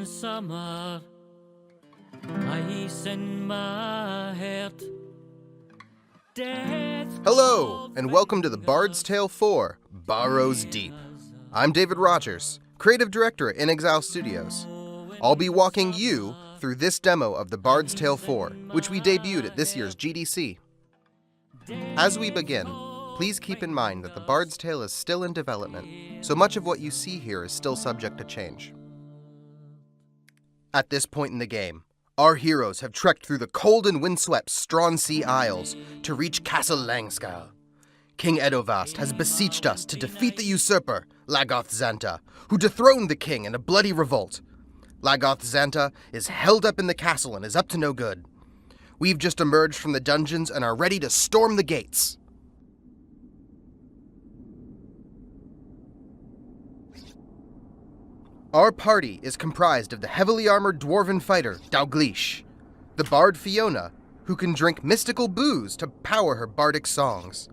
in summer, ice in my heart. Hello, and welcome to the Bard's Tale 4, Barrows Deep. I'm David Rogers, Creative Director at In Exile Studios. I'll be walking you through this demo of the Bard's Tale 4, which we debuted at this year's GDC. As we begin, please keep in mind that the Bard's Tale is still in development, so much of what you see here is still subject to change. At this point in the game, our heroes have trekked through the cold and windswept Stronsea Isles to reach Castle Langskal. King Edovast has beseeched us to defeat the usurper, Lagoth Xanta, who dethroned the king in a bloody revolt. Lagoth Xanta is held up in the castle and is up to no good. We've just emerged from the dungeons and are ready to storm the gates. Our party is comprised of the heavily armored dwarven fighter, Dalglish, the bard Fiona, who can drink mystical booze to power her bardic songs,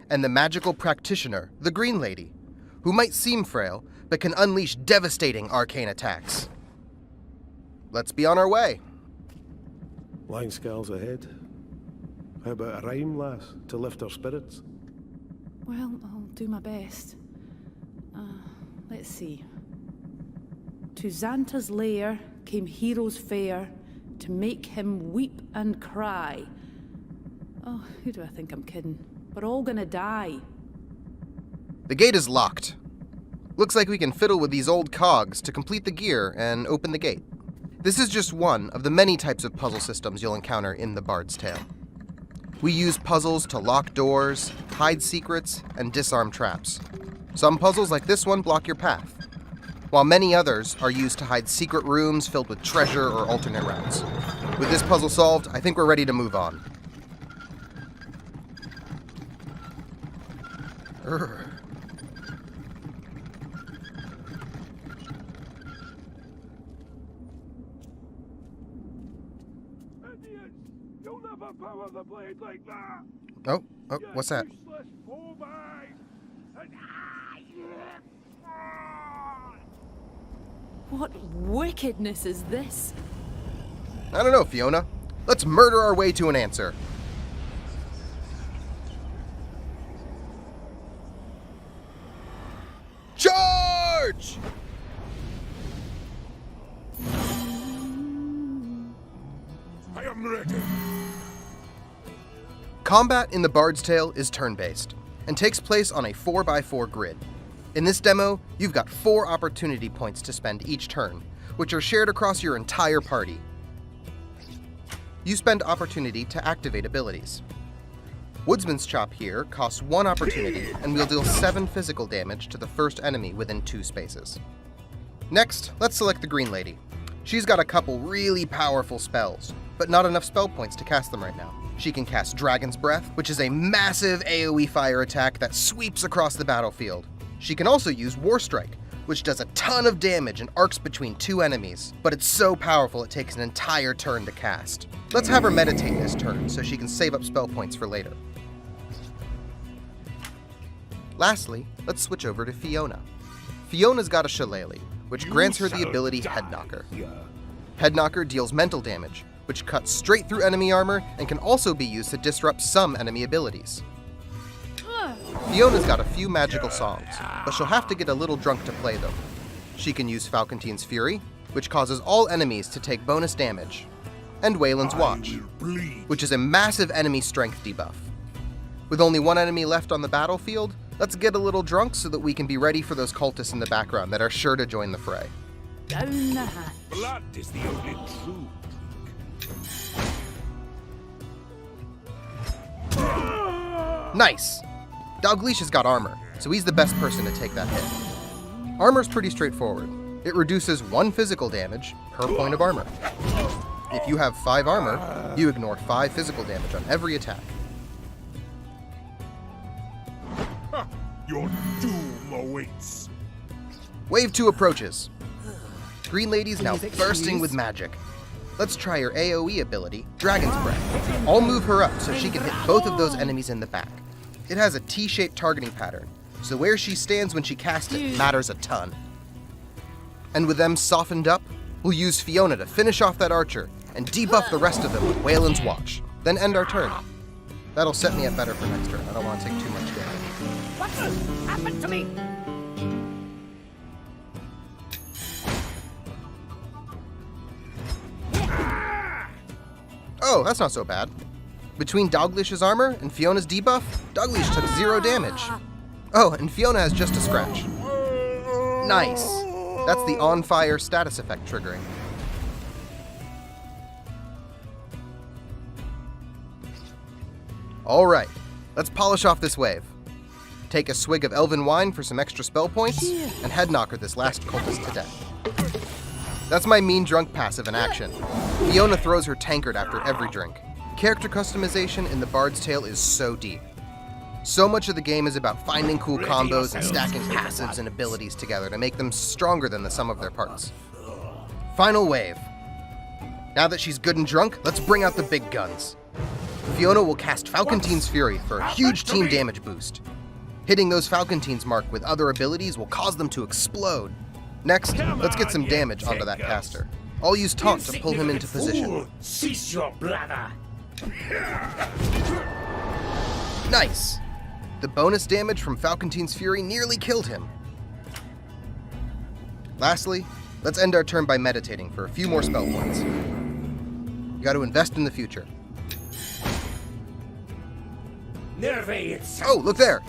and the magical practitioner, the Green Lady, who might seem frail, but can unleash devastating arcane attacks. Let's be on our way. Langskal's ahead. How about a rhyme, lass, to lift our spirits? Well, I'll do my best. Let's see. To Xanta's lair came heroes fair, to make him weep and cry. Oh, who do I think I'm kidding? We're all gonna die. The gate is locked. Looks like we can fiddle with these old cogs to complete the gear and open the gate. This is just one of the many types of puzzle systems you'll encounter in the Bard's Tale. We use puzzles to lock doors, hide secrets, and disarm traps. Some puzzles like this one block your path, while many others are used to hide secret rooms filled with treasure or alternate routes. With this puzzle solved, I think we're ready to move on. Urgh. Idiots! You'll never power the blade like that! Oh, what's that? Useless phobite! What wickedness is this? I don't know, Fiona. Let's murder our way to an answer. Charge! I am ready! Combat in the Bard's Tale is turn-based, and takes place on a 4x4 grid. In this demo, you've got 4 opportunity points to spend each turn, which are shared across your entire party. You spend opportunity to activate abilities. Woodsman's Chop here costs 1 opportunity and will deal 7 physical damage to the first enemy within 2 spaces. Next, let's select the Green Lady. She's got a couple really powerful spells, but not enough spell points to cast them right now. She can cast Dragon's Breath, which is a massive AoE fire attack that sweeps across the battlefield. She can also use War Strike, which does a ton of damage and arcs between 2 enemies, but it's so powerful it takes an entire turn to cast. Let's have her meditate this turn so she can save up spell points for later. Lastly, let's switch over to Fiona. Fiona's got a Shillelagh, which grants her the ability Head Knocker. Head Knocker deals mental damage, which cuts straight through enemy armor and can also be used to disrupt some enemy abilities. Fiona's got a few magical songs, but she'll have to get a little drunk to play them. She can use Falcontine's Fury, which causes all enemies to take bonus damage, and Wayland's Watch, which is a massive enemy strength debuff. With only 1 enemy left on the battlefield, let's get a little drunk so that we can be ready for those cultists in the background that are sure to join the fray. Down the hatch. Blood is the only true. Nice! Dalglish has got armor, so he's the best person to take that hit. Armor's pretty straightforward. It reduces 1 physical damage per point of armor. If you have 5 armor, you ignore 5 physical damage on every attack. Your doom awaits. Wave 2 approaches. Green Lady's now bursting with magic. Let's try her AoE ability, Dragon's Breath. I'll move her up so she can hit both of those enemies in the back. It has a T-shaped targeting pattern, so where she stands when she casts it matters a ton. And with them softened up, We'll use Fiona to finish off that archer and debuff the rest of them with Wayland's Watch, then end our turn. That'll set me up better for next turn. I don't want to take too much damage. What happened to me? Oh, that's not so bad. Between Doglish's armor and Fiona's debuff, Doglish took 0 damage. Oh, and Fiona has just a scratch. Nice. That's the on fire status effect triggering. Alright, let's polish off this wave. Take a swig of elven wine for some extra spell points, and head knocker this last cultist to death. That's my mean drunk passive in action. Fiona throws her tankard after every drink. Character customization in the Bard's Tale is so deep. So much of the game is about finding cool combos and stacking passives and abilities together to make them stronger than the sum of their parts. Final wave. Now that she's good and drunk, let's bring out the big guns. Fiona will cast Falcontine's Fury for a huge team damage boost. Hitting those Falcontines marked with other abilities will cause them to explode. Next, let's get some damage onto that caster. I'll use Taunt to pull him into position. Cease your blather! Nice! The bonus damage from Falcontine's Fury nearly killed him. Lastly, let's end our turn by meditating for a few more spell points. You gotta invest in the future. Oh, look there!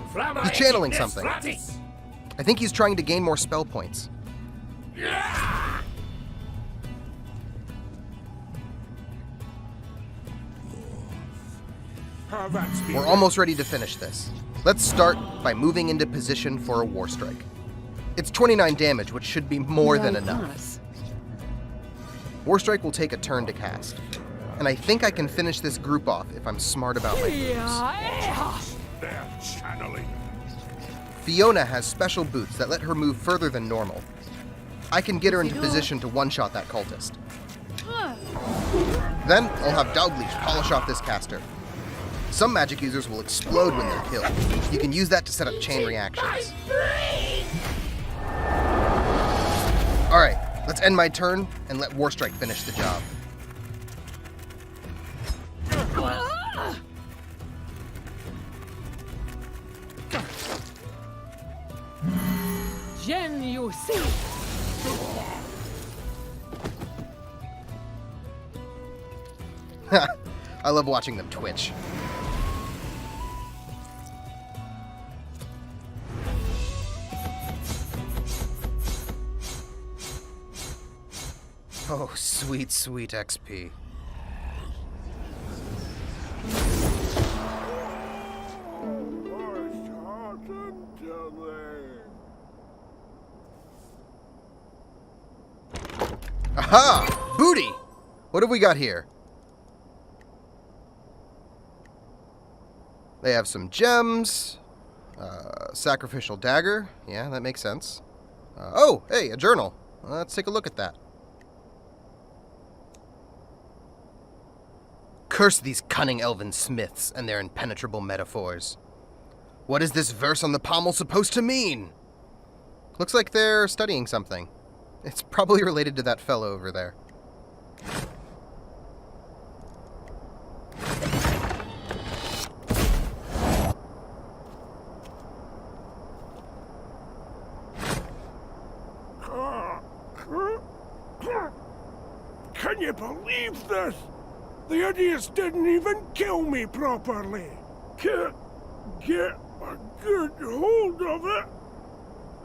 He's channeling something. I think he's trying to gain more spell points. We're almost ready to finish this. Let's start by moving into position for a War Strike. It's 29 damage, which should be more than enough. War Strike will take a turn to cast, and I think I can finish this group off if I'm smart about my moves. They're channeling. Fiona has special boots that let her move further than normal. I can get her into position to one-shot that cultist. Then I'll have Doglish polish off this caster. Some magic users will explode when they're killed. You can use that to set up chain reactions. Alright, let's end my turn and let Warstrike finish the job. Jen, you see. I love watching them twitch. Oh, sweet, sweet XP. Aha! Booty! What have we got here? They have some gems. Sacrificial dagger. Yeah, that makes sense. Oh, hey, a journal. Let's take a look at that. Curse these cunning elven smiths and their impenetrable metaphors. What is this verse on the pommel supposed to mean? Looks like they're studying something. It's probably related to that fellow over there. Can you believe this? The idiots didn't even kill me properly. Can't get a good hold of it.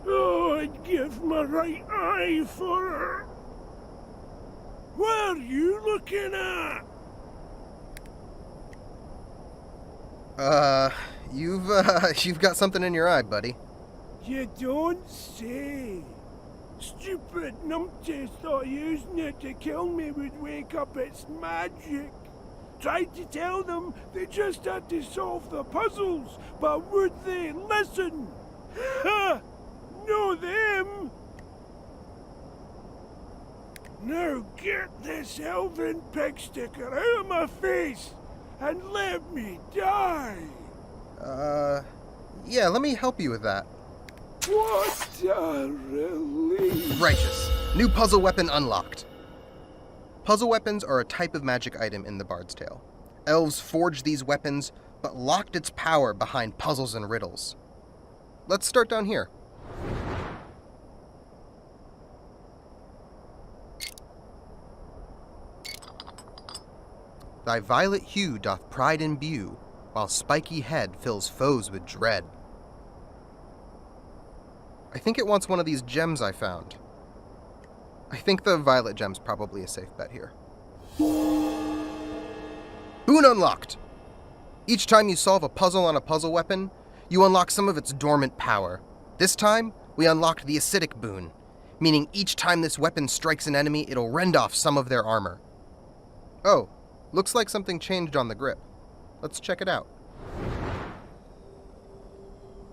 Oh, I'd give my right eye for her. What are you looking at? You've got something in your eye, buddy. You don't say. Stupid numpties thought using it to kill me would wake up its magic. Tried to tell them they just had to solve the puzzles, but would they listen? Ha! Know them! Now get this elven pig sticker out of my face and let me die! Yeah, let me help you with that. What a relief! Righteous. New puzzle weapon unlocked. Puzzle weapons are a type of magic item in the Bard's Tale. Elves forged these weapons, but locked its power behind puzzles and riddles. Let's start down here. Thy violet hue doth pride imbue, while spiky head fills foes with dread. I think it wants one of these gems I found. I think the violet gem's probably a safe bet here. Boon unlocked! Each time you solve a puzzle on a puzzle weapon, you unlock some of its dormant power. This time, we unlocked the acidic boon, meaning each time this weapon strikes an enemy, it'll rend off some of their armor. Oh, looks like something changed on the grip. Let's check it out.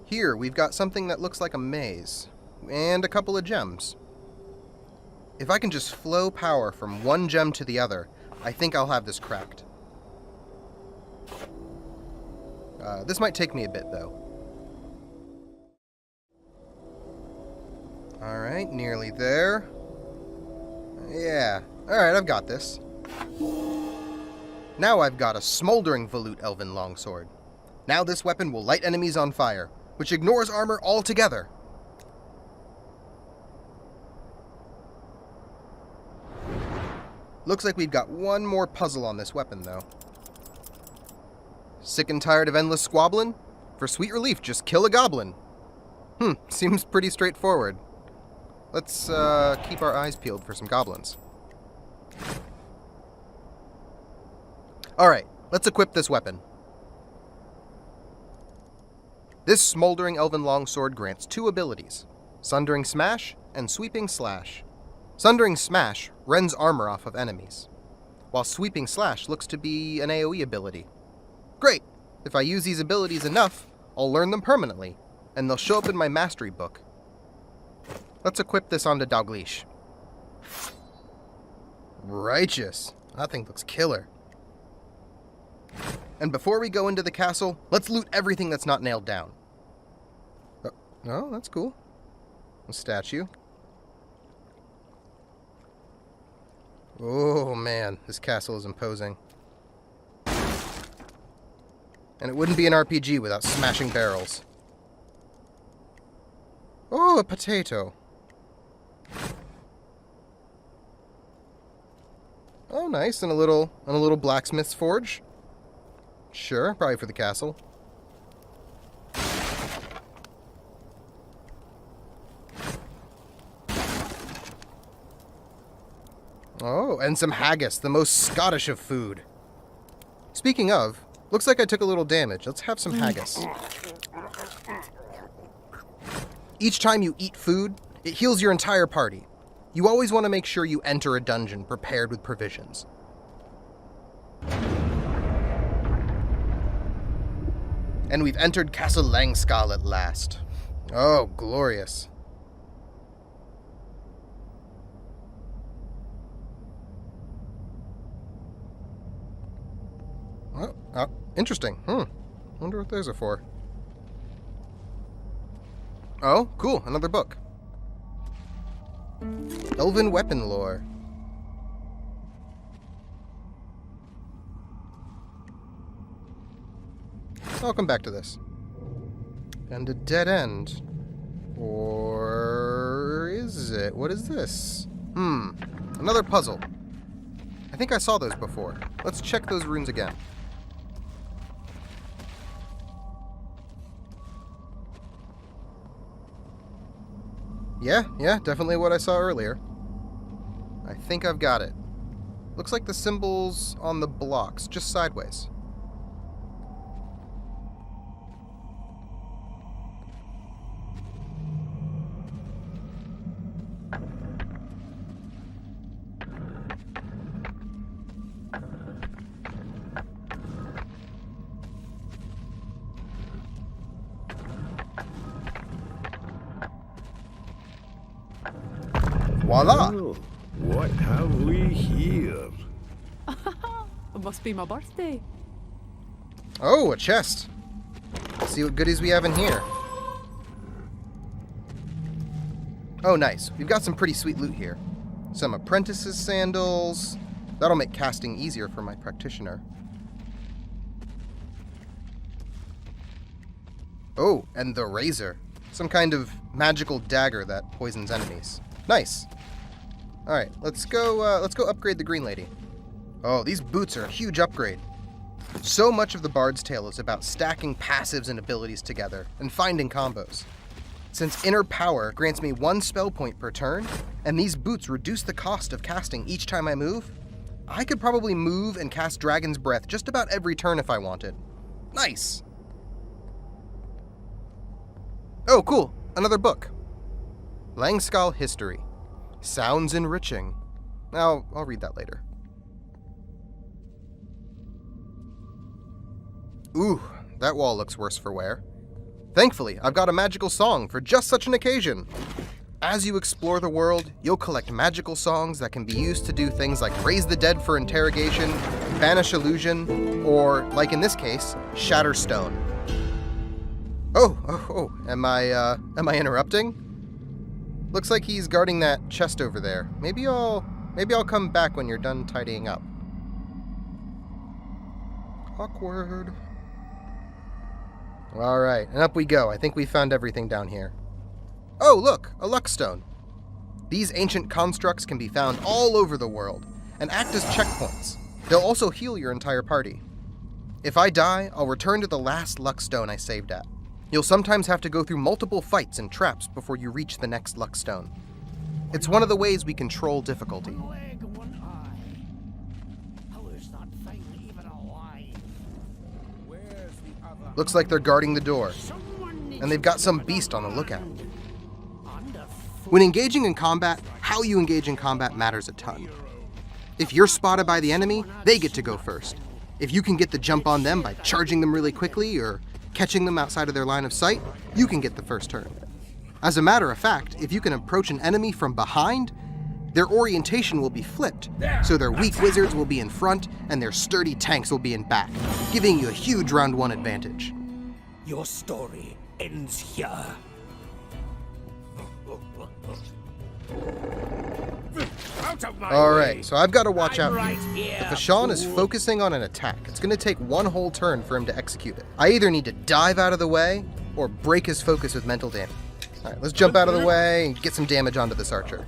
Here, we've got something that looks like a maze, and a couple of gems. If I can just flow power from one gem to the other, I think I'll have this cracked. This might take me a bit, though. Alright, nearly there. Yeah, alright, I've got this. Now I've got a smoldering volute elven longsword. Now this weapon will light enemies on fire, which ignores armor altogether. Looks like we've got one more puzzle on this weapon, though. Sick and tired of endless squabbling? For sweet relief, just kill a goblin. Seems pretty straightforward. Let's keep our eyes peeled for some goblins. Alright, let's equip this weapon. This smoldering elven longsword grants 2 abilities, Sundering Smash and Sweeping Slash. Sundering Smash rends armor off of enemies, while Sweeping Slash looks to be an AoE ability. Great! If I use these abilities enough, I'll learn them permanently, and they'll show up in my mastery book. Let's equip this onto Dalglish. Righteous. That thing looks killer. And before we go into the castle, let's loot everything that's not nailed down. Oh, that's cool. A statue. Oh man, this castle is imposing. And it wouldn't be an RPG without smashing barrels. Oh, a potato. Oh, nice, and a little blacksmith's forge. Sure, probably for the castle. Oh, and some haggis, the most Scottish of food. Speaking of, looks like I took a little damage. Let's have some haggis. Each time you eat food, it heals your entire party. You always want to make sure you enter a dungeon prepared with provisions. And we've entered Castle Langskal at last. Oh, glorious. Oh, interesting. Wonder what those are for. Oh, cool. Another book. Elven weapon lore. I'll come back to this. And a dead end. Or is it? What is this? Another puzzle. I think I saw those before. Let's check those runes again. Yeah, definitely what I saw earlier. I think I've got it. Looks like the symbols on the blocks, just sideways. Voila! Oh, what have we here? It must be my birthday. Oh, a chest. Let's see what goodies we have in here. Oh, nice. We've got some pretty sweet loot here. Some apprentices' sandals, That'll make casting easier for my practitioner. Oh, and the razor. Some kind of magical dagger that poisons enemies. Nice. Alright, let's go upgrade the Green Lady. Oh, these boots are a huge upgrade. So much of the Bard's Tale is about stacking passives and abilities together and finding combos. Since Inner Power grants me 1 spell point per turn, and these boots reduce the cost of casting each time I move, I could probably move and cast Dragon's Breath just about every turn if I wanted. Nice! Oh, cool. Another book. Langskal History. Sounds enriching. I'll read that later. Ooh, that wall looks worse for wear. Thankfully, I've got a magical song for just such an occasion. As you explore the world, you'll collect magical songs that can be used to do things like raise the dead for interrogation, banish illusion, or, like in this case, shatter stone. Oh, am I interrupting? Looks like he's guarding that chest over there. Maybe I'll come back when you're done tidying up. Awkward. Alright, and up we go. I think we found everything down here. Oh, look, a luck stone. These ancient constructs can be found all over the world and act as checkpoints. They'll also heal your entire party. If I die, I'll return to the last luck stone I saved at. You'll sometimes have to go through multiple fights and traps before you reach the next luck stone. It's one of the ways we control difficulty. Looks like they're guarding the door, and they've got some beast on the lookout. When engaging in combat, how you engage in combat matters a ton. If you're spotted by the enemy, they get to go first. If you can get the jump on them by charging them really quickly or catching them outside of their line of sight, you can get the first turn. As a matter of fact, if you can approach an enemy from behind, their orientation will be flipped, so their weak wizards will be in front and their sturdy tanks will be in back, giving you a huge round 1 advantage. Your story ends here. Alright, so I've got to watch out here. If Ashawn is focusing on an attack, it's going to take 1 whole turn for him to execute it. I either need to dive out of the way or break his focus with mental damage. Alright, let's jump out of the way and get some damage onto this archer.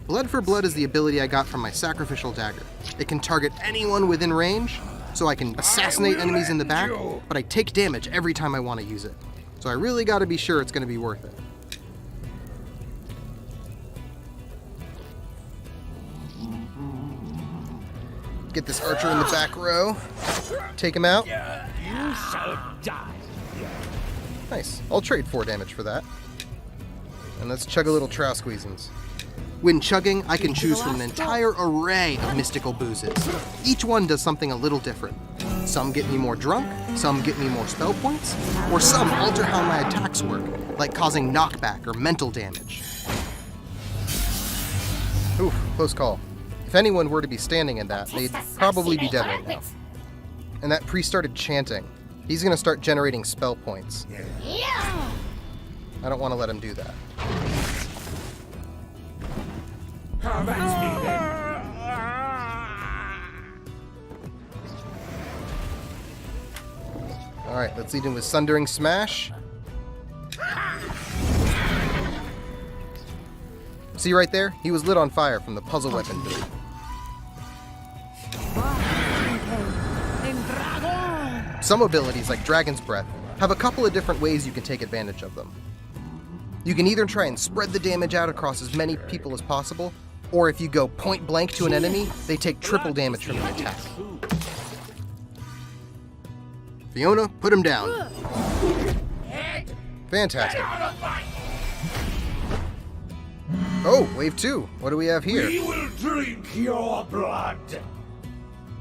Blood for Blood is the ability I got from my sacrificial dagger. It can target anyone within range, so I can assassinate enemies in the back, but I take damage every time I want to use it. So I really got to be sure it's going to be worth it. Get this archer in the back row. Take him out. You shall die. Nice. I'll trade 4 damage for that. And let's chug a little trow squeezins. When chugging, I can choose from an entire array of mystical boozes. Each one does something a little different. Some get me more drunk, some get me more spell points, or some alter how my attacks work, like causing knockback or mental damage. Oof, close call. If anyone were to be standing in that, they'd probably be dead right now. And that priest started chanting. He's gonna start generating spell points. I don't want to let him do that. Alright, let's lead him with Sundering Smash. See right there? He was lit on fire from the puzzle weapon build. Some abilities, like Dragon's Breath, have a couple of different ways you can take advantage of them. You can either try and spread the damage out across as many people as possible, or if you go point blank to an enemy, they take triple damage from the attack. Fiona, put him down. Fantastic. Oh, wave 2. What do we have here? We will drink your blood.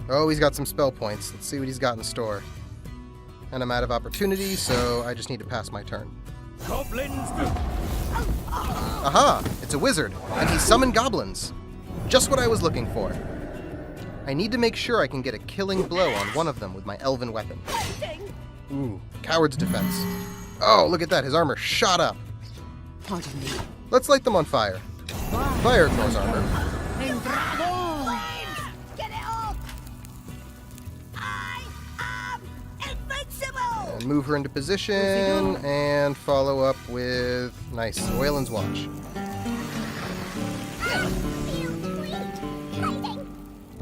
Oh, he's got some spell points. Let's see what he's got in store. And I'm out of opportunity, so I just need to pass my turn. Goblins. Aha! It's a wizard, and he summoned goblins. Just what I was looking for. I need to make sure I can get a killing blow on one of them with my elven weapon. Ooh, coward's defense. Oh, look at that, his armor shot up. Pardon me. Let's light them on fire. Fire ignores armor. Get it off! I am invincible! And move her into position and follow up with nice Wayland's Watch.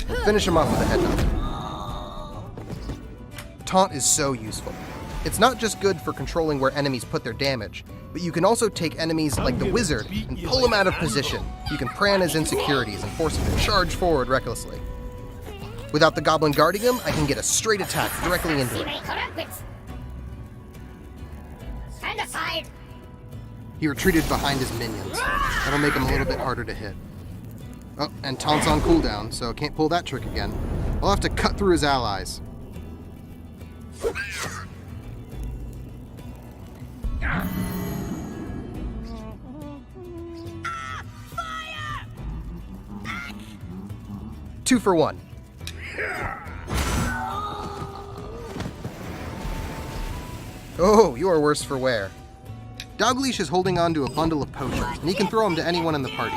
And finish him off with a head nod. Taunt is so useful. It's not just good for controlling where enemies put their damage, but you can also take enemies like the wizard and pull them out of position. You can prey on his insecurities and force him to charge forward recklessly. Without the goblin guarding him, I can get a straight attack directly into him. Stand aside! He retreated behind his minions. That'll make him a little bit harder to hit. Oh, and Taunt's on cooldown, so can't pull that trick again. I'll have to cut through his allies. Fire! 2 for 1. Oh, you are worse for wear. Dogleash is holding on to a bundle of potions, and he can throw them to anyone in the party.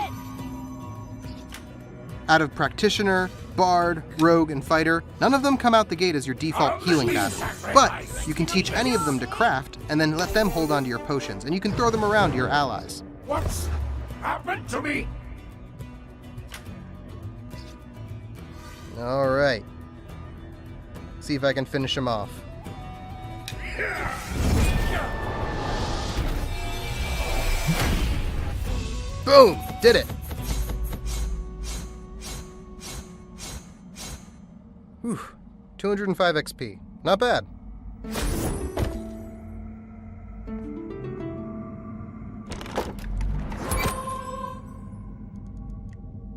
Out of Practitioner, Bard, Rogue, and Fighter, none of them come out the gate as your default healing pattern. But you can teach any of them to craft, and then let them hold on to your potions, and you can throw them around to your allies. What's happened to me? Alright. See if I can finish him off. Boom! Did it! Whew. 205 XP. Not bad.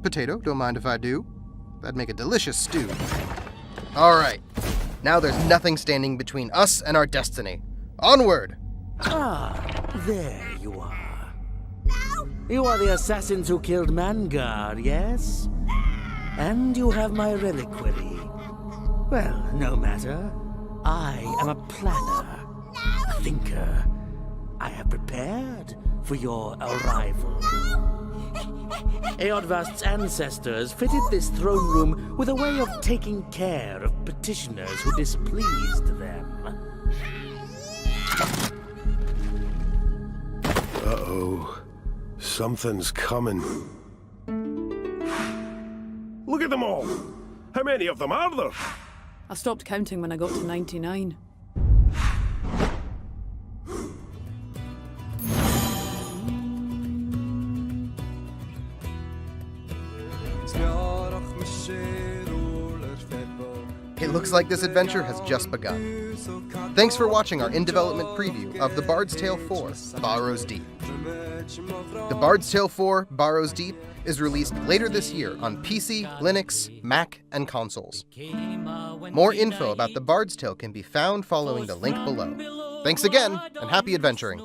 Potato, don't mind if I do. That'd make a delicious stew. Alright. Now there's nothing standing between us and our destiny. Onward! Ah, there you are. You are the assassins who killed Mangar, yes? And you have my reliquary. Well, no matter. I am a planner, a thinker. I have prepared for your arrival. Eodvast's ancestors fitted this throne room with a way of taking care of petitioners who displeased them. Uh-oh. Something's coming. Look at them all! How many of them are there? I stopped counting when I got to 99. It looks like this adventure has just begun. Thanks for watching our in-development preview of The Bard's Tale 4, Barrows Deep. The Bard's Tale 4, Barrows Deep is released later this year on PC, Linux, Mac, and consoles. More info about The Bard's Tale can be found following the link below. Thanks again, and happy adventuring!